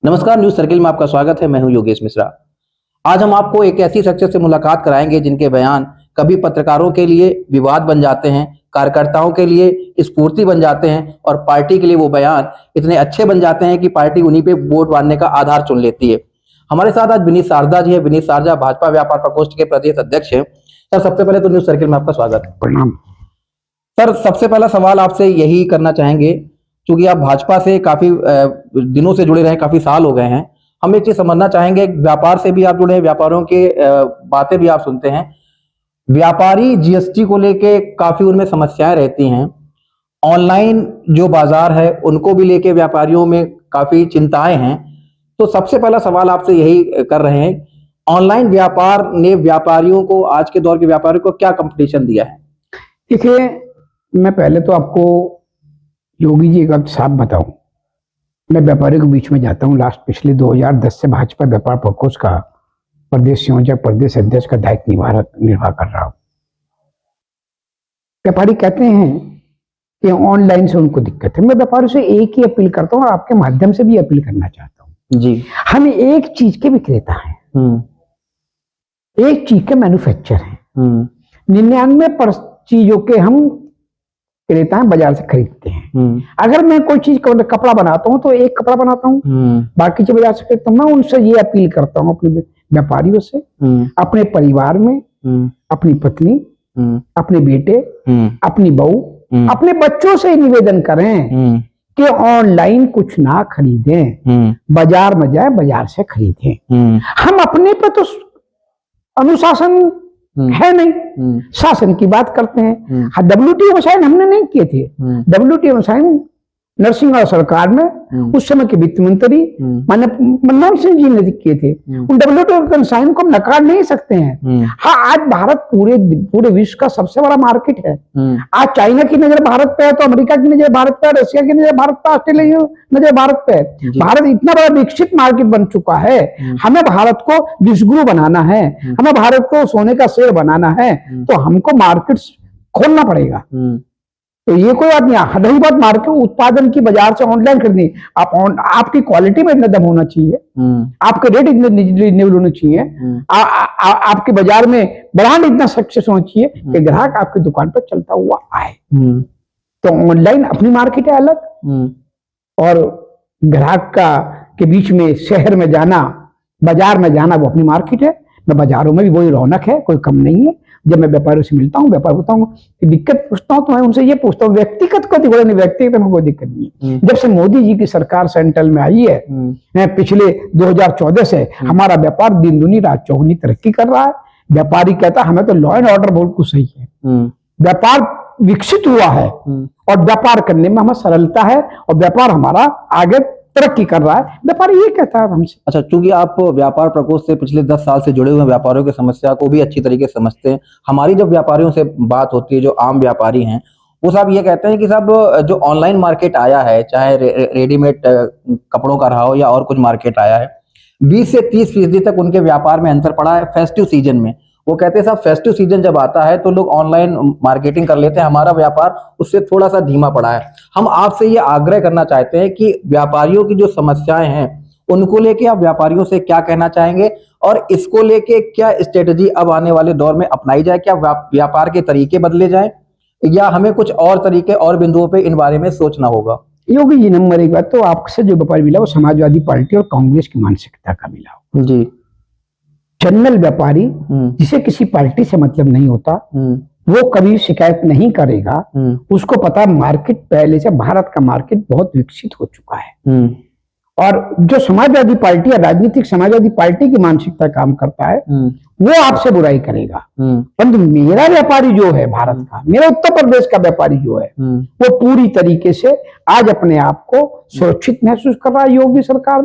नमस्कार, news circle में आपका स्वागत है। मैं हूं योगेश मिश्रा। आज हम आपको एक ऐसी शख्सियत से मुलाकात कराएंगे जिनके बयान कभी पत्रकारों के लिए विवाद बन जाते हैं, कार्यकर्ताओं के लिए स्फूर्ति बन जाते हैं और पार्टी के लिए वो बयान इतने अच्छे बन जाते हैं कि पार्टी उन्हीं पे वोट बांधने का आधार चुन लेती है। हमारे साथ आज विनीत शारदा जी है। विनीत शारदा भाजपा व्यापार प्रकोष्ठ के प्रदेश अध्यक्ष हैं। सर, सबसे पहले तो न्यूज सर्किल में आपका स्वागत है। प्रणाम। सर, सबसे पहला सवाल आपसे यही करना चाहेंगे, क्योंकि आप भाजपा से काफी दिनों से जुड़े रहे, काफी साल हो गए हैं। हम एक चीज समझना चाहेंगे, व्यापार से भी आप जुड़े हैं, व्यापारियों के बातें भी आप सुनते हैं। व्यापारी जीएसटी को लेके काफी उनमें समस्याएं रहती हैं। ऑनलाइन जो बाजार है उनको भी लेके व्यापारियों में काफी चिंताएं हैं। तो सबसे पहला सवाल आपसे यही कर रहे हैं, ऑनलाइन व्यापार ने व्यापारियों को, आज के दौर के व्यापारियों को क्या कंपटीशन दिया है? देखिए, मैं पहले तो आपको योगी जी एक साफ बताऊं, मैं व्यापारियों के बीच में जाता हूं। पिछले 2010 से भाजपा व्यापार प्रकोष्ठ का प्रदेश संयोजक, प्रदेश अध्यक्ष का दायित्व निर्वाह कर रहा हूं। व्यापारी कहते हैं कि ऑनलाइन से उनको दिक्कत है। मैं व्यापारियों से एक ही अपील करता हूं और आपके माध्यम से भी अपील करना चाहता हूं जी। हम एक चीज के विक्रेता हैं, एक चीज के मैन्युफैक्चर हैं। 99% चीजों के हम क्रेता हैं, बाजार से खरीदते हैं। अगर मैं कोई चीज कपड़ा बनाता हूं तो एक कपड़ा बनाता हूं, बाकी चीज बाजार से खरीदता हूं। मैं उनसे ये अपील करता हूं, अपने व्यापारियों से, अपने परिवार में अपनी पत्नी, अपने बेटे, अपनी बहू, अपने बच्चों से निवेदन करें कि ऑनलाइन कुछ ना खरीदें, बाजार में जाए, बाजार से खरीदें। हम अपने पे तो अनुशासन है नहीं, शासन की बात करते हैं। हाँ, WTO में साइन हमने नहीं किए थे। WTO में साइन नरसिंह सरकार में उस समय के वित्त मंत्री मनमोहन सिंह जी ने किए थे। उन WTO के साइन को हम नकार नहीं सकते हैं। हाँ, आज भारत पूरे विश्व का सबसे बड़ा मार्केट है। आज चाइना की नजर भारत पे है, तो अमेरिका की नजर भारत पे है, रशिया की नजर भारत पे, ऑस्ट्रेलिया की नजर भारत पे है। भारत इतना बड़ा विकसित मार्केट बन चुका है। हमें भारत को विश्वगुरु बनाना है, हमें भारत को सोने का शेर बनाना है, तो हमको मार्केट खोलना पड़ेगा। तो ये कोई बात नहीं। रही बात मार्केट उत्पादन की, बाजार से ऑनलाइन खरीदनी, आपकी क्वालिटी में इतना दम होना चाहिए, आपके रेट इतने रिजनेबल होने चाहिए, आपके बाजार में ब्रांड इतना सक्सेस होना चाहिए कि ग्राहक आपकी दुकान पर चलता हुआ आए। तो ऑनलाइन अपनी मार्केट है अलग, और ग्राहक का के बीच में शहर में जाना, बाजार में जाना, वो अपनी मार्केट है। मैं बाजारों में भी वही रौनक है, कोई कम नहीं है। जब मैं व्यापारियों से मिलता हूँ, व्यापार होता हूँ कि दिक्कत पूछता हूँ, तो मैं उनसे ये पूछता हूँ, व्यक्तिगत को नहीं, व्यक्तिगत में कोई दिक्कत नहीं है। जब से मोदी जी की सरकार सेंट्रल में आई है, पिछले 2014 से हमारा व्यापार दिन दुनी रात चौगुनी तरक्की कर रहा है। व्यापारी कहता हमें तो लॉ एंड ऑर्डर बहुत कुछ सही है, व्यापार विकसित हुआ है और व्यापार करने में हमें सरलता है और व्यापार हमारा आगे तरक्की कर रहा है। व्यापारी ये कहता है हमसे। अच्छा, चूंकि आप व्यापार प्रकोष्ठ से पिछले 10 साल से जुड़े हुए व्यापारियों की समस्या को भी अच्छी तरीके से समझते हैं। हमारी जब व्यापारियों से बात होती है, जो आम व्यापारी हैं, वो सब ये कहते हैं कि सब जो ऑनलाइन मार्केट आया है, चाहे रेडीमेड कपड़ों का रहा हो या और कुछ मार्केट आया है, 20 से 30% तक उनके व्यापार में अंतर पड़ा है फेस्टिव सीजन में। वो कहते हैं साहब, फेस्टिव सीजन जब आता है तो लोग ऑनलाइन मार्केटिंग कर लेते हैं, हमारा व्यापार उससे थोड़ा सा धीमा पड़ा है। हम आपसे ये आग्रह करना चाहते हैं कि व्यापारियों की जो समस्याएं हैं उनको लेके आप व्यापारियों से क्या कहना चाहेंगे, और इसको लेके क्या स्ट्रेटजी अब आने वाले दौर में अपनाई जाए? क्या व्यापार के तरीके बदले जाए, या हमें कुछ और तरीके और बिंदुओं पे इन बारे में सोचना होगा? योगी जी, नंबर एक बात तो आपसे जो व्यापार मिला वो समाजवादी पार्टी और कांग्रेस की मानसिकता का मिला जी। जनरल व्यापारी जिसे किसी पार्टी से मतलब नहीं होता, वो कभी शिकायत नहीं करेगा। उसको पता मार्केट पहले से, भारत का मार्केट बहुत विकसित हो चुका है। और जो समाजवादी पार्टी या राजनीतिक समाजवादी पार्टी की मानसिकता काम करता है, वो आपसे बुराई करेगा। परंतु मेरा व्यापारी जो है भारत का, मेरा उत्तर प्रदेश का व्यापारी जो है, वो पूरी तरीके से आज अपने आप को सुरक्षित महसूस कर रहा है। योगी सरकार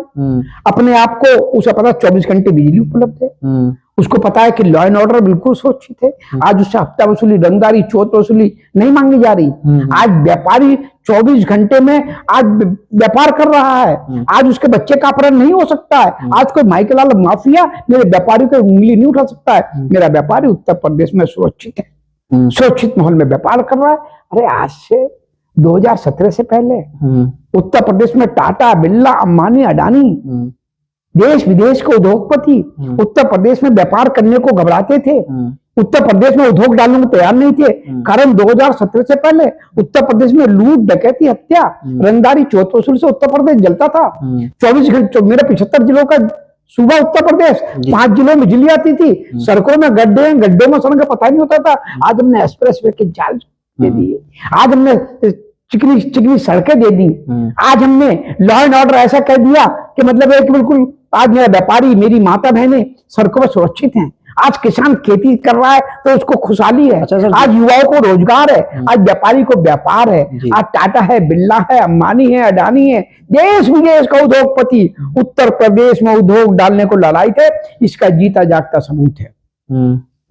अपने आप को, उसे पता 24 घंटे बिजली उपलब्ध है, उसको पता है कि लॉ एंड ऑर्डर बिल्कुल सुरक्षित है। आज उससे हफ्ता वसूली, रंगदारी, चौथ वसूली नहीं मांगी जा रही। आज व्यापारी 24 घंटे में आज व्यापार कर रहा है। आज उसके बच्चे का अपहरण नहीं हो सकता है। आज कोई माइकलाल माफिया मेरे व्यापारी को उंगली नहीं उठा सकता है। मेरा व्यापारी उत्तर प्रदेश में सुरक्षित है, सुरक्षित माहौल में व्यापार कर रहा है। अरे आज से 2017 से पहले उत्तर प्रदेश में टाटा, बिरला, अंबानी, अडानी, देश विदेश के उद्योगपति उत्तर प्रदेश में व्यापार करने को घबराते थे, उत्तर प्रदेश में उद्योग डालने को तैयार नहीं थे। कारण 2017 से पहले उत्तर प्रदेश में लूट, डकैती, हत्या, रंगदारी, चोर वसूल से उत्तर प्रदेश जलता था। 24 घंटे मेरे 75 जिलों का सूबा उत्तर प्रदेश, 5 जिलों में बिजली आती थी, सड़कों में गड्ढे में सड़क का पता नहीं होता था। आज हमने एक्सप्रेस वे के जाल दे दिए, आज हमने चिकनी चिकनी सड़कें दे दी, आज हमने लॉ एंड ऑर्डर ऐसा कह दिया कि मतलब है कि बिल्कुल आज मेरा व्यापारी, मेरी माता बहनें सड़कों पर सुरक्षित हैं। आज किसान खेती कर रहा है तो उसको खुशहाली है। अच्छा, आज युवाओं को रोजगार है, आज व्यापारी को व्यापार है। आज टाटा है, बिरला है, अंबानी है, अडानी है, देश विदेश का उद्योगपति उत्तर प्रदेश में उद्योग डालने को लड़ाई थे। इसका जीता जागता सबूत है।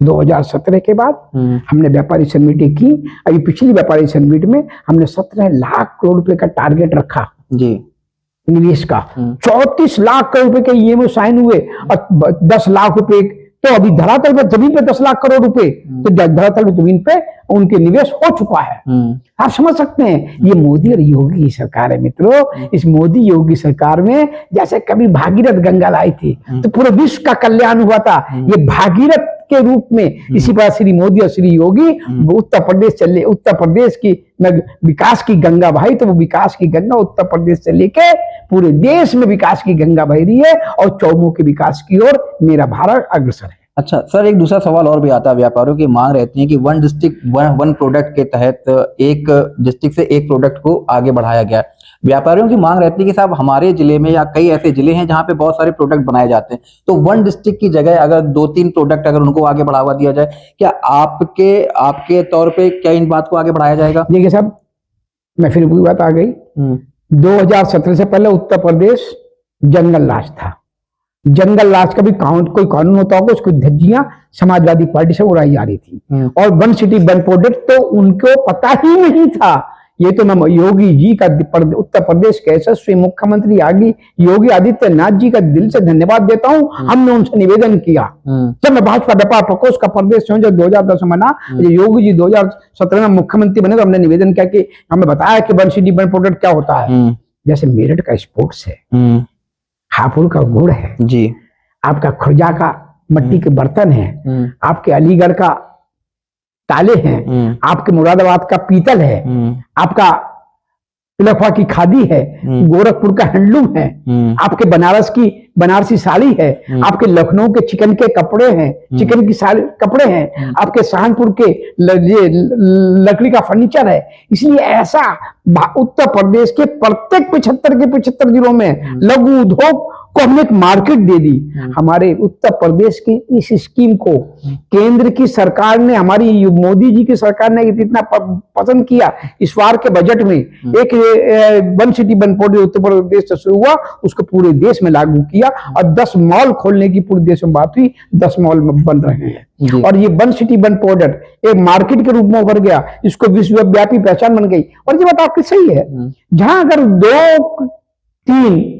2017 के बाद हमने व्यापारी समिट की। अभी पिछली व्यापारी समिट में हमने 17 लाख करोड़ रुपए का टारगेट रखा जी निवेश का। 34 लाख करोड़ रुपए के ईएमओ साइन हुए और 10 लाख रुपए तो अभी धरातल पर जमीन पे 10 लाख करोड़ रुपए तो धरातल पर जमीन पे उनके निवेश हो चुका है। आप समझ सकते हैं ये मोदी और योगी की सरकार है मित्रों। इस मोदी योगी सरकार में जैसे कभी भागीरथ गंगा लाई थी तो पूरे विश्व का कल्याण हुआ था, ये भागीरथ के रूप में इसी बार श्री मोदी और श्री योगी उत्तर प्रदेश चले। उत्तर प्रदेश की विकास की गंगा भाई तो वो विकास की गंगा उत्तर प्रदेश से लेके पूरे देश में विकास की गंगा बह रही है और चौमुखी विकास की ओर मेरा भारत अग्रसर है। अच्छा सर, एक दूसरा सवाल और भी आता है। व्यापारियों की मांग रहती है कि वन डिस्ट्रिक्ट वन प्रोडक्ट के तहत एक डिस्ट्रिक्ट से एक प्रोडक्ट को आगे बढ़ाया गया। व्यापारियों की मांग रहती है कि साहब हमारे जिले में या कई ऐसे जिले हैं जहां पे बहुत सारे प्रोडक्ट बनाए जाते हैं, तो वन डिस्ट्रिक्ट की जगह अगर 2-3 प्रोडक्ट अगर उनको आगे बढ़ावा दिया जाए, क्या आपके तौर पे क्या इन बात को आगे बढ़ाया जाएगा? देखिए साहब, मैं फिर पूरी बात आ गई। 2017 से पहले उत्तर प्रदेश जंगल राज था। जंगल राज का भी कोई कानून होता होगा, उसकी धज्जियां समाजवादी पार्टी से उड़ाई जा रही थी और वन सिटी वन प्रोडक्ट तो उनको पता ही नहीं था। ये तो मैं योगी जी का उत्तर प्रदेश के यशस्वी मुख्यमंत्री योगी आदित्यनाथ जी का दिल से धन्यवाद देता हूँ। हमने उनसे निवेदन किया जब मैं भाजपा व्यापार प्रकोष्ठ का प्रदेश जब 2010 में बना, योगी जी 2017 में मुख्यमंत्री बने तो हमने निवेदन किया कि हमें बताया कि वन सिटी वन प्रोडक्ट क्या होता है। जैसे मेरठ का स्पोर्ट्स है, हापुड़ का गुड़ है जी, आपका खुर्जा का मट्टी के बर्तन है, आपके अलीगढ़ का ताले हैं, आपके मुरादाबाद का पीतल है, आपका पिलखवा की खादी है, गोरखपुर का हैंडलूम है, आपके बनारसी साड़ी है, आपके लखनऊ के चिकन के कपड़े हैं, चिकन की साड़ी कपड़े हैं, आपके सहारनपुर के लकड़ी का फर्नीचर है। इसलिए ऐसा उत्तर प्रदेश के प्रत्येक 75 जिलों में लघु उद्योग को हमने एक मार्केट दे दी। हमारे उत्तर प्रदेश की इस स्कीम को केंद्र की सरकार ने, हमारी मोदी जी की सरकार ने इतना पसंद किया। इस बार के बजट में एक one city one product Uttar Pradesh से शुरू हुआ, उसको पूरे देश में लागू किया और 10 मॉल खोलने की पूरे देश में बात हुई। 10 मॉल बन रहे हैं और ये वन सिटी वन प्रोडक्ट एक मार्केट के रूप में उभर गया, इसको विश्वव्यापी पहचान बन गई। और ये बात आपकी सही है, जहां अगर 2-3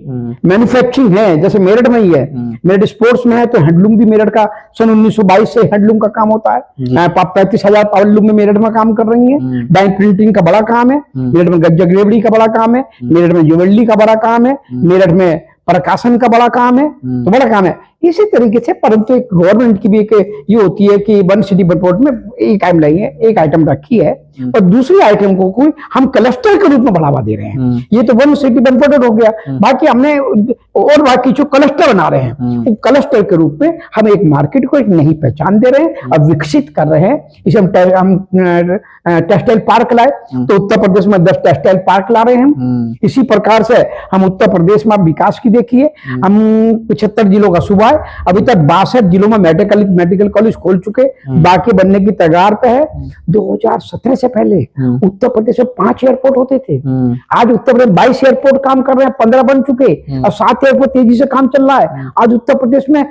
मैन्युफैक्चरिंग है, जैसे मेरठ में ही है, मेरठ स्पोर्ट्स में है तो हैंडलूम भी मेरठ का सन 1922 से हैंडलूम का काम होता है। 35,000 पावरलूम में मेरठ में काम कर रही है। डाई प्रिंटिंग का बड़ा काम है मेरठ में, गज्जक रेवड़ी का बड़ा काम है मेरठ में, ज्वेलरी का बड़ा काम है मेरठ में, प्रकाशन का बड़ा काम है, तो बड़ा काम है। इसी तरीके से परंतु एक गवर्नमेंट की भी एक ये होती है कि वन सिटी वन प्रोडक्ट में एक आइटम रखी है और दूसरी आइटम को कोई हम क्लस्टर के रूप में बढ़ावा दे रहे हैं। ये तो वन सिटी वन प्रोडक्ट हो गया, बाकी हमने और बाकी जो क्लस्टर बना रहे हैं वो क्लस्टर के रूप में हम एक मार्केट को एक नई पहचान दे रहे हैं और विकसित कर रहे हैं। इसे हम टेक्सटाइल पार्क लाए तो उत्तर प्रदेश में 10 टेक्सटाइल पार्क ला रहे हैं। इसी प्रकार से हम उत्तर प्रदेश में विकास की देखिए, हम 75 जिलों का सूबा है, अभी तक 62 जिलों में मेडिकल कॉलेज खोल चुके, बाकी बनने की तैयार पे है। 2017 से पहले उत्तर प्रदेश में 5 एयरपोर्ट होते थे, आज उत्तर प्रदेश 22 एयरपोर्ट काम कर रहे हैं, 15 बन चुके और 7 एयरपोर्ट तेजी से काम चल रहा है। आज उत्तर प्रदेश में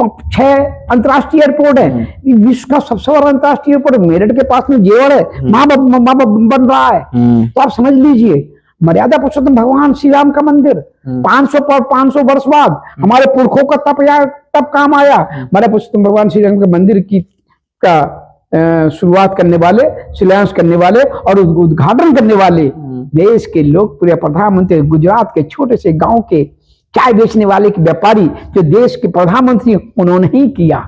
6 अंतर्राष्ट्रीय एयरपोर्ट है, विश्व का सबसे बड़ा अंतर्राष्ट्रीय एयरपोर्ट मेरठ के पास में जेवर है, बन रहा है। तो आप समझ लीजिए, मर्यादा पुरुषोत्तम भगवान श्री राम का मंदिर 500 वर्ष बाद हमारे पुरखों का तब काम आया। मर्यादा पुरुषोत्तम भगवान श्री राम के मंदिर का शुरुआत करने वाले, शिलान्यास करने वाले और उद्घाटन करने वाले देश के लोकप्रिय प्रधानमंत्री, गुजरात के छोटे से गांव के चाय बेचने वाले के व्यापारी, जो देश के प्रधानमंत्री उन्होंने ही किया।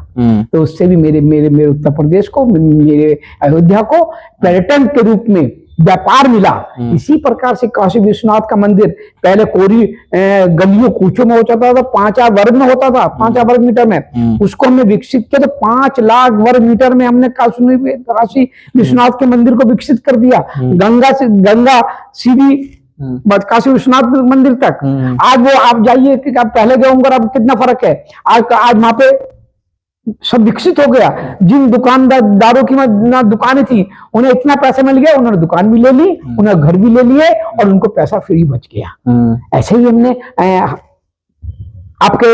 तो उससे भी मेरे उत्तर प्रदेश को, मेरे अयोध्या को पर्यटन के रूप में व्यापार मिला। इसी प्रकार से काशी विश्वनाथ का मंदिर पहले कोरी गलियों कूचों में होता था, 5 वर्ग में होता था, 5 वर्ग मीटर में, उसको हमने विकसित किया। तो 5 लाख वर्ग मीटर में हमने काशी विश्वनाथ के मंदिर को विकसित कर दिया। गंगा सीधी काशी विश्वनाथ मंदिर तक। आज वो आप जाइए कि आप पहले गए होंगे, अब कितना फर्क है। आज वहां पे सब विकसित हो गया। जिन दुकानदारों की ना दुकानें थी, उन्हें इतना पैसा मिल गया, उन्होंने दुकान भी ले ली, उन्हें घर भी ले लिए और उनको पैसा फ्री बच गया। ऐसे ही हमने आपके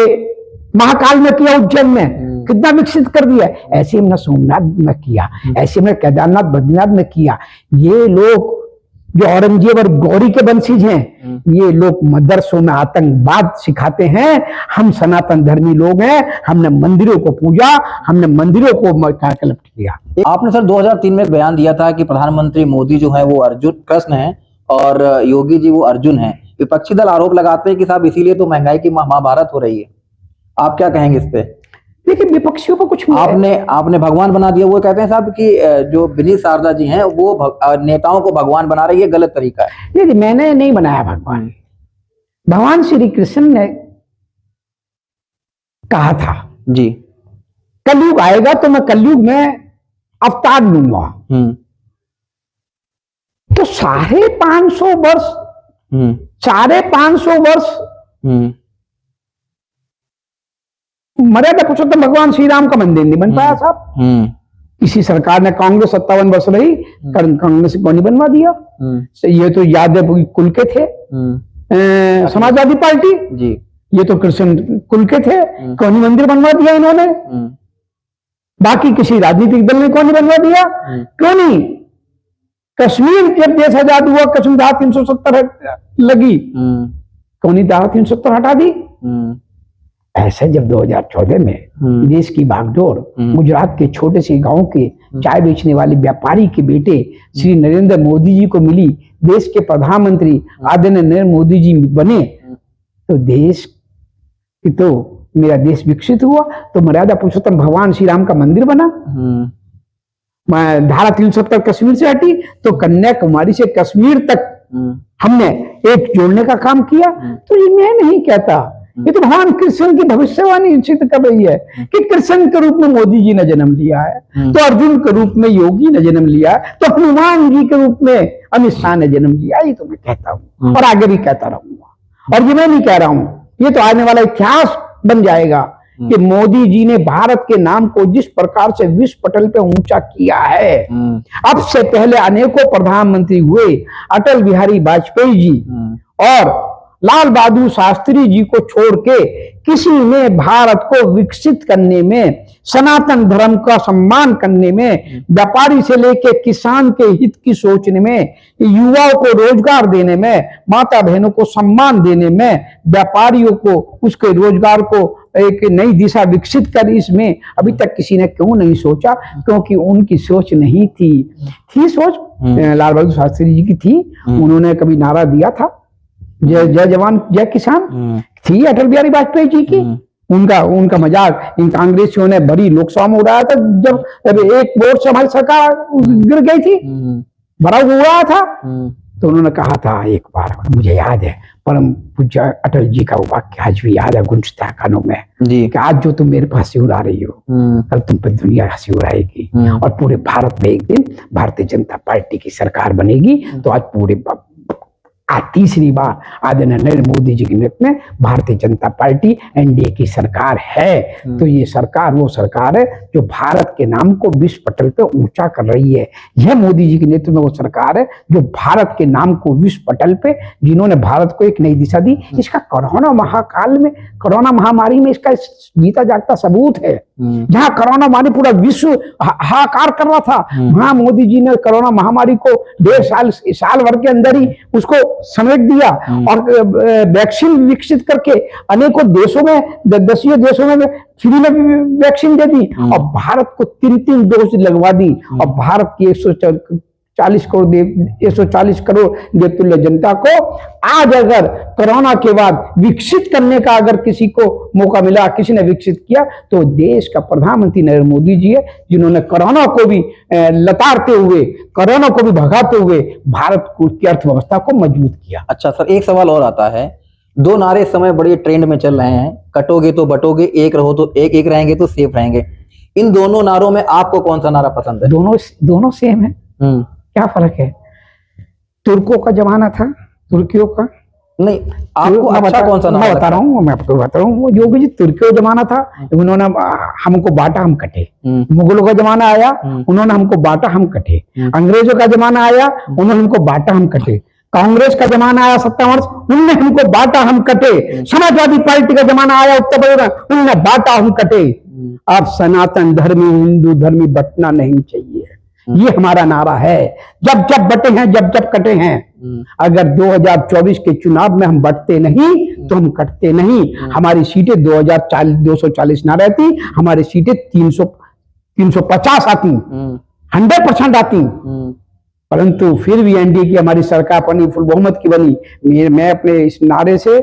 महाकाल में किया, उज्जैन में कितना विकसित कर दिया। ऐसे हमने सोमनाथ में किया, ऐसे हमने केदारनाथ बद्रीनाथ में किया। ये लोग जो औरंगजेब और गौरी के वंशीज हैं, ये लोग मदरसों में आतंकवाद सिखाते हैं। हम सनातन धर्मी लोग हैं, हमने मंदिरों को पूजा, हमने मंदिरों को कल्पित किया। आपने सर 2003 में एक बयान दिया था कि प्रधानमंत्री मोदी जो है वो अर्जुन कृष्ण है और योगी जी वो अर्जुन है। विपक्षी दल आरोप लगाते हैं कि साहब इसीलिए तो महंगाई की महाभारत हो रही है। आप क्या कहेंगे इस पे? लेकिन विपक्षियों को कुछ आपने भगवान बना दिया। वो कहते हैं साहब कि जो विनीत शारदा जी हैं वो नेताओं को भगवान बना रही है, गलत तरीका है। नहीं, मैंने नहीं बनाया भगवान। भगवान श्री कृष्ण ने कहा था जी, कलयुग आएगा तो मैं कलयुग में अवतार लूंगा। तो 550 वर्ष 550 वर्ष मर्यादा पुरुषोत्तम भगवान श्री राम का मंदिर नहीं बन पाया साहब। किसी सरकार ने, कांग्रेस 57 वर्ष रही, कांग्रेस को नहीं बनवा दिया। ये तो यादव कुल के थे, समाजवादी पार्टी जी, ये तो कृष्ण कुल के थे, कौन ही मंदिर बनवा दिया इन्होंने। बाकी किसी राजनीतिक दल ने कौन नहीं बनवा दिया, क्यों नहीं। कश्मीर जब देश आजाद हुआ, कश्मीर धारा 370 लगी, कौन नहीं धारा 370 हटा दी। ऐसे जब 2014 में देश की बागडोर गुजरात के छोटे से गांव के चाय बेचने वाले व्यापारी के बेटे श्री नरेंद्र मोदी जी को मिली, देश के प्रधानमंत्री आदरणीय नरेंद्र मोदी जी बने, तो देश की तो मेरा देश विकसित हुआ। तो मर्यादा पुरुषोत्तम भगवान श्री राम का मंदिर बना। धारा 370 कश्मीर से हटी, तो कन्याकुमारी से कश्मीर तक हमने एक जोड़ने का काम किया। तो ये मैं नहीं कहता, ये तो भगवान कृष्ण की भविष्यवाणी सिद्ध कर रही है कि कृष्ण के रूप में मोदी जी ने जन्म लिया है, तो अर्जुन के रूप में योगी ने जन्म लिया है, तो हनुमान जी के रूप में अमित शाह ने जन्म लिया। ये तो मैं कहता हूँ और आगे भी कहता रहूंगा। और ये मैं नहीं कह रहा हूँ, ये तो आने वाला इतिहास बन जाएगा कि मोदी जी ने भारत के नाम को जिस प्रकार से विश्व पटल पे ऊंचा किया है। अब से पहले अनेकों प्रधानमंत्री हुए, अटल बिहारी वाजपेयी जी और लाल बहादुर शास्त्री जी को छोड़ के किसी ने भारत को विकसित करने में, सनातन धर्म का सम्मान करने में, व्यापारी से लेके किसान के हित की सोचने में, युवाओं को रोजगार देने में, माता बहनों को सम्मान देने में, व्यापारियों को उसके रोजगार को एक नई दिशा विकसित कर, इसमें अभी तक किसी ने क्यों नहीं सोचा? क्योंकि उनकी सोच नहीं थी सोच लाल बहादुर शास्त्री जी की थी। उन्होंने कभी नारा दिया था जय जवान जय किसान, थी अटल बिहारी वाजपेयी जी की। उनका मजाक इन कांग्रेसियों ने बड़ी लोकसभा में उड़ाया था। जब एक वोट से हमारी सरकार गिर गई थी, बड़ा उड़ाया था, तो उन्होंने कहा था एक बार, मुझे याद है, परम पूज्य अटल जी का वाक्य आज भी याद है, गुंजता है कानों में कि आज जो तुम मेरे पर हंसी उड़ा रही हो, कल तुम पर दुनिया हंसी उड़ाएगी। और पूरे भारत में एक दिन भारतीय जनता पार्टी की सरकार बनेगी। तो आज पूरे आज तीसरी बार आदरणीय नरेंद्र मोदी जी के नेतृत्व में भारतीय जनता पार्टी एनडीए की सरकार है। तो ये सरकार वो सरकार है जो भारत के नाम को विश्व पटल पे ऊंचा कर रही है। यह मोदी जी के नेतृत्व में वो सरकार है जो भारत के नाम को विश्व पटल पे, जिन्होंने भारत को एक नई दिशा दी। इसका कोरोना महाकाल में, कोरोना महामारी में इसका जीता जागता सबूत है। जहां कोरोना महामारी पूरा विश्व हाहाकार कर रहा था, वहां मोदी जी ने कोरोना महामारी को 1.5 साल भर के अंदर ही उसको समेट दिया और वैक्सीन विकसित करके अनेकों देशों में, दसियों देशों में फ्री में वैक्सीन दे दी और भारत को 3-3 डोज लगवा दी। और भारत की 140 करोड़ देवतुल्य जनता को आज अगर कोरोना के बाद विकसित करने का अगर किसी को मौका मिला, किसी ने विकसित किया, तो देश का प्रधानमंत्री नरेंद्र मोदी जी है, जिन्होंने कोरोना को भी लताड़ते हुए, कोरोना को भी भगाते हुए भारत की अर्थव्यवस्था को मजबूत किया। अच्छा सर, एक सवाल और आता है, 2 नारे इस समय बड़े ट्रेंड में चल रहे हैं, कटोगे तो बटोगे, एक रहो तो एक रहेंगे तो सेफ रहेंगे। इन दोनों नारों में आपको कौन सा नारा पसंद है? दोनों सेम है। क्या फर्क है? तुर्कों का जमाना था, तुर्कियों का नहीं, आपको अच्छा कौन सा नारा? मैं बता रहा हूँ, मैं आपको बता रहा हूँ। योगी जी, तुर्कियों का जमाना था, उन्होंने हमको बांटा, हम कटे। मुगलों का जमाना आया, उन्होंने हमको बांटा, हम कटे। अंग्रेजों का जमाना आया, उन्होंने हमको बांटा, हम कटे। कांग्रेस का जमाना आया 70 वर्ष, उनने हमको बांटा, हम कटे। समाजवादी पार्टी का जमाना आया उत्तर प्रदेश में, उन्होंने बांटा, हम कटे। अब सनातन धर्मी, हिंदू धर्मी बटना नहीं चाहिए, ये हमारा नारा है। जब जब बटे हैं, जब जब कटे हैं। अगर 2024 के चुनाव में हम बटते नहीं तो हम कटते नहीं। हमारी सीटें 240 ना रहती, हमारी सीटें 350 आती, 100% आती। परंतु फिर भी एनडीए की हमारी सरकार बनी, फुल बहुमत की बनी। मैं अपने इस नारे से,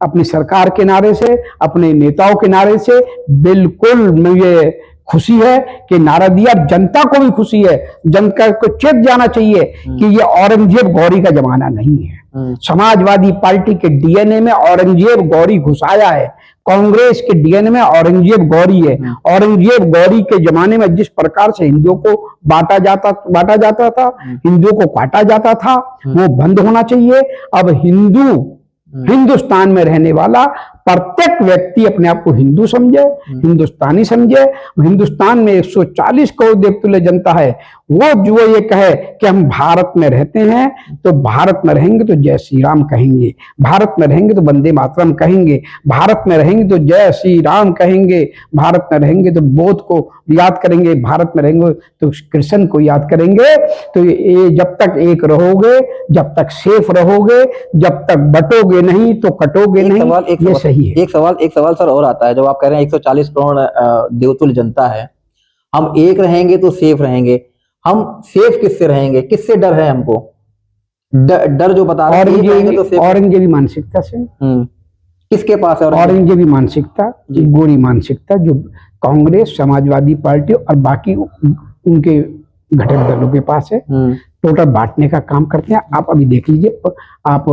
अपनी सरकार के नारे से, अपने नेताओं के नारे से बिल्कुल मुझे खुशी है कि नारा दिया। जनता को भी खुशी है, जनता को चेत जाना चाहिए कि ये औरंगजेब गौरी का जमाना नहीं है। समाजवादी पार्टी के डीएनए में औरंगजेब गौरी घुसाया है, कांग्रेस के डीएनए में औरंगजेब गौरी है। औरंगजेब गौरी के जमाने में जिस प्रकार से हिंदुओं को बांटा जाता था, हिंदुओं को काटा जाता था, वो बंद होना चाहिए। अब हिंदुस्तान में रहने वाला प्रत्येक व्यक्ति अपने आप को हिंदू समझे, हिंदुस्तानी समझे। हिंदुस्तान में 140 करोड़ देवतुल्य जनता है, वो जो ये कहे कि हम भारत में रहते हैं, तो भारत में रहेंगे तो जय श्री राम कहेंगे, भारत में रहेंगे तो वंदे मातरम कहेंगे, भारत में रहेंगे तो जय श्री राम कहेंगे, भारत में रहेंगे तो बौद्ध को याद करेंगे, भारत में रहेंगे तो कृष्ण को याद करेंगे। तो ये जब तक एक रहोगे, जब तक सेफ रहोगे, जब तक बटोगे नहीं तो कटोगे नहीं। ये सही है। एक सवाल सर और आता है, जब आप कह रहे हैं 140 करोड़ देवतुल्य जनता है, हम एक रहेंगे तो सेफ रहेंगे, हम सेफ किससे रहेंगे? किससे डर है हमको? डर जो बता रहे हैं औरंगजेबी मानसिकता से। किसके पास है औरंगजेबी मानसिकता, गोरी मानसिकता, जो कांग्रेस, समाजवादी पार्टी और बाकी उनके घटक दलों के पास है। टोटल बांटने का काम करते हैं। आप अभी देख लीजिए, आप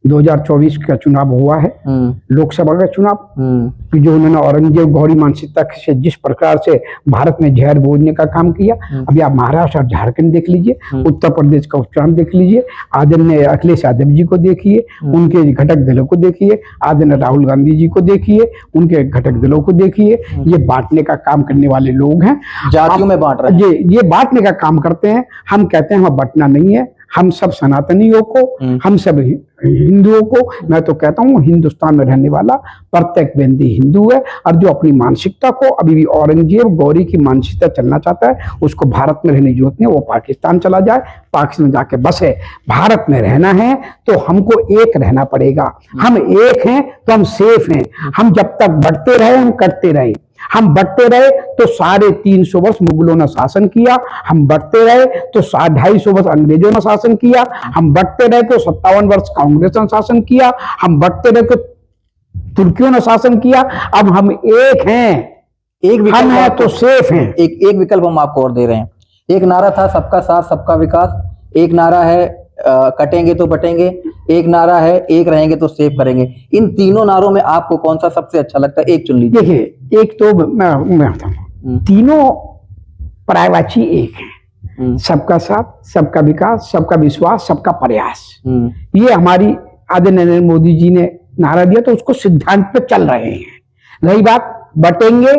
2024 का चुनाव हुआ है, लोकसभा का चुनाव, जो उन्होंने औरंगजेब गौरी मानसिकता से जिस प्रकार से भारत में जहर बोझने का काम किया। अभी आप महाराष्ट्र और झारखंड देख लीजिए, उत्तर प्रदेश का उपचुनाव देख लीजिए, आदरणीय अखिलेश यादव जी को देखिए, उनके घटक दलों को देखिए, आदरणीय राहुल गांधी जी को देखिए, उनके घटक दलों को देखिए। ये बांटने का काम करने वाले लोग हैं, जातियों में बांट रहे हैं, ये बांटने का काम करते हैं। हम कहते हैं हम बंटना नहीं है, हम सब सनातनियों को, हम सब हिंदुओं को, मैं तो कहता हूँ हिंदुस्तान में रहने वाला प्रत्येक व्यक्ति हिंदू है। और जो अपनी मानसिकता को अभी भी औरंगजेब गौरी की मानसिकता चलना चाहता है, उसको भारत में रहने की जरूरत नहीं, वो पाकिस्तान चला जाए, पाकिस्तान जाके बसे। भारत में रहना है तो हमको एक रहना पड़ेगा। हम एक हैं तो हम सेफ हैं। हम जब तक बढ़ते रहे, हम करते रहे। हम बढ़ते रहे तो 350 वर्ष मुगलों ने शासन किया, हम बढ़ते रहे तो 250 वर्ष अंग्रेजों ने शासन किया, हम बढ़ते रहे तो 57 वर्ष कांग्रेस ने शासन किया, हम बढ़ते रहे तो तुर्कियों ने शासन किया। अब हम एक हैं, हम हैं तो सेफ हैं। एक विकल्प हम आपको और दे रहे हैं। एक नारा था सबका साथ सबका विकास, एक नारा है कटेंगे तो बटेंगे, एक नारा है एक रहेंगे तो सेफ करेंगे। इन तीनों नारों में आपको कौन सा सबसे अच्छा लगता है? एक चुन लीजिए। देखिए, एक तो मैं बताऊं, तीनों पर्यायवाची एक है। सबका साथ, सबका विकास, सबका विश्वास, सबका प्रयास, ये हमारी आदरणीय नरेंद्र मोदी जी ने नारा दिया, तो उसको सिद्धांत पे चल रहे हैं। रही बात बटेंगे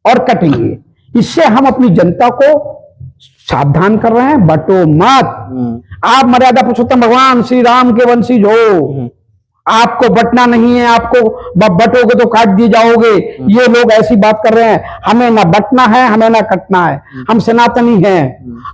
और कटेंगे, इससे हम अपनी जनता को सावधान कर रहे हैं, बटो मत। आप मर्यादा पुरुषोत्तम भगवान श्री राम के वंशी हो, आपको बटना नहीं है, आपको बटोगे तो काट दिए जाओगे। ये लोग ऐसी बात कर रहे हैं। हमें ना बटना है, हमें ना कटना है। हम सनातनी हैं,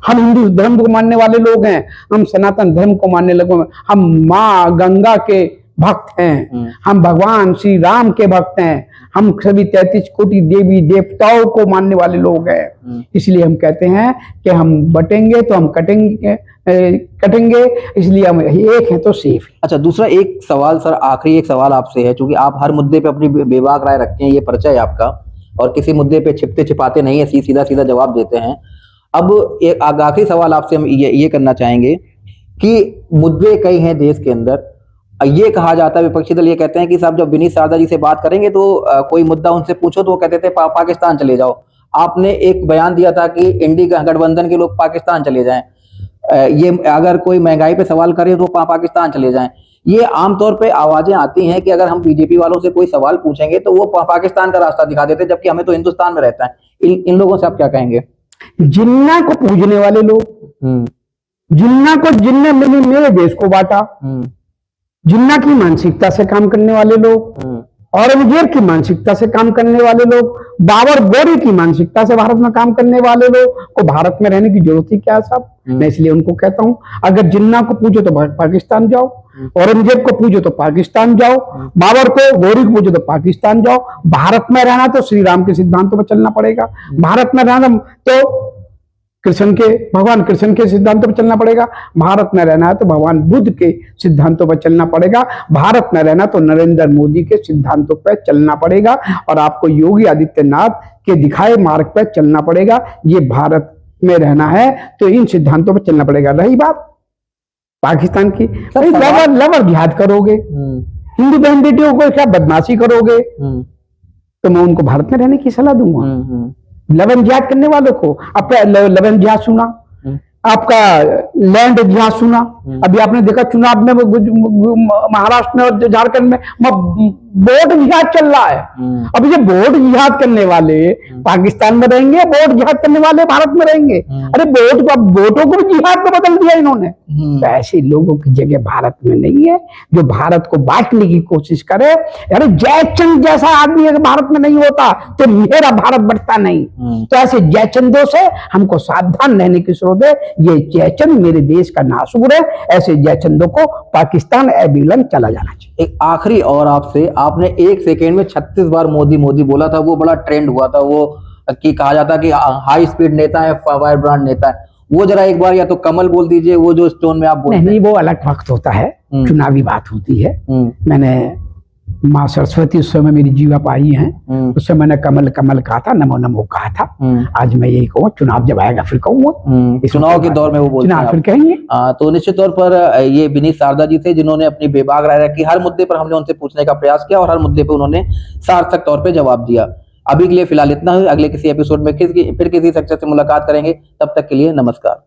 हम हिंदू धर्म को मानने वाले लोग हैं, हम सनातन धर्म को मानने लोग हैं। हम माँ गंगा के भक्त हैं, हम भगवान श्री राम के भक्त हैं, हम सभी 33 कोटि देवी देवताओं को मानने वाले लोग हैं। इसलिए हम कहते हैं कि हम बटेंगे तो हम कटेंगे, इसलिए हम एक है तो सेफ है। अच्छा, दूसरा एक सवाल सर, आखिरी एक सवाल आपसे है, क्योंकि आप हर मुद्दे पे अपनी बेबाक राय रखते हैं, ये परिचय है आपका, और किसी मुद्दे पे छिपते छिपाते नहीं है, सीधा सीधा जवाब देते हैं। अब एक आखिरी सवाल आपसे हम ये करना चाहेंगे कि मुद्दे कई हैं देश के अंदर। ये कहा जाता है, विपक्षी दल ये कहते हैं कि साहब जब विनीत शारदा जी से बात करेंगे तो कोई मुद्दा उनसे पूछो तो वो कहते थे पाकिस्तान चले जाओ। आपने एक बयान दिया था कि इंडी गठबंधन के लोग पाकिस्तान चले जाएं, ये अगर कोई महंगाई पे सवाल करे तो पाकिस्तान चले जाएं। ये आमतौर पे आवाजें आती हैं कि अगर हम बीजेपी वालों से कोई सवाल पूछेंगे तो वो पाकिस्तान का रास्ता दिखा देते, जबकि हमें तो हिंदुस्तान में रहता है। इन लोगों से आप क्या कहेंगे? जिन्ना को पूजने वाले लोग, जिन्ना मेरे देश को बांटा, जिन्ना की मानसिकता से काम करने वाले लोग, औरंगजेब की मानसिकता से काम करने वाले लोग, बाबर बोरी की मानसिकता से भारत में काम करने वाले लोग को भारत में रहने की जरूरत ही क्या साहब? मैं इसलिए उनको कहता हूं, अगर जिन्ना को पूछो तो पाकिस्तान जाओ, औरंगजेब को पूछो तो पाकिस्तान जाओ, बाबर को बोरी को पूछो तो पाकिस्तान जाओ। भारत में रहना तो श्री राम के सिद्धांतों पर चलना पड़ेगा। भारत में रहना तो भगवान कृष्ण के सिद्धांतों पर चलना पड़ेगा। भारत में रहना है तो भगवान बुद्ध के सिद्धांतों पर चलना पड़ेगा। भारत में रहना तो नरेंद्र मोदी के सिद्धांतों पर चलना पड़ेगा, और आपको योगी आदित्यनाथ के दिखाए मार्ग पर चलना पड़ेगा। ये भारत में रहना है तो इन सिद्धांतों पर चलना पड़ेगा। रही बात पाकिस्तान की, लवर जिहाद करोगे, हिंदू बहन बेटियों को क्या बदमाशी करोगे, तो मैं उनको भारत में रहने की सलाह दूंगा। लवन जिहाद करने वालों को, आपका लवन जिहाद सुना, आपका लैंड जिहाद सुना। अभी आपने देखा चुनाव में महाराष्ट्र में और झारखंड में वोट जिहाद चल रहा है। अब ये वोट जिहाद करने वाले पाकिस्तान में रहेंगे, वोट जिहाद करने वाले भारत में रहेंगे। अरे वोटों को भी जिहाद में बदल दिया इन्होंने। तो ऐसे लोगों की जगह भारत में नहीं है जो भारत को बांटने की कोशिश करे। अरे जयचंद जैसा आदमी अगर भारत में नहीं होता तो मेरा भारत बढ़ता नहीं। तो ऐसे जयचंदों से हमको सावधान रहने की जरूरत है। ये जयचंद मेरे देश का नासूर है। ऐसे जयचंदों को पाकिस्तान एबिलन चला जाना चाहिए। एक आखिरी और आपसे, आपने 1 सेकेंड में 36 बार मोदी मोदी बोला था, वो बड़ा ट्रेंड हुआ था, वो कि कहा जाता कि हाई स्पीड नेता है, फायर ब्रांड नेता है। वो जरा एक बार या तो कमल बोल दीजिए, वो जो टोन में आप बोलते हैं। नहीं, वो अलग वक्त होता है, चुनावी बात होती है। मैंने माँ सरस्वती उस समय मेरी जीवा पाई है, उस समय मैंने कमल कमल कहा था, नमो नमो कहा था। आज मैं यही कहूँ, चुनाव जब आएगा फिर कहूँगा। चुनाव के दौर में वो बोलते हैं, फिर कहेंगे। तो निश्चित तौर पर ये विनीत शारदा जी थे जिन्होंने अपनी बेबाक राय रखी। हर मुद्दे पर हमने उनसे पूछने का प्रयास किया और हर मुद्दे पर उन्होंने सार्थक तौर पर जवाब दिया। अभी के लिए फिलहाल इतना ही। अगले किसी एपिसोड में फिर किसी शख्स से मुलाकात करेंगे। तब तक के लिए नमस्कार।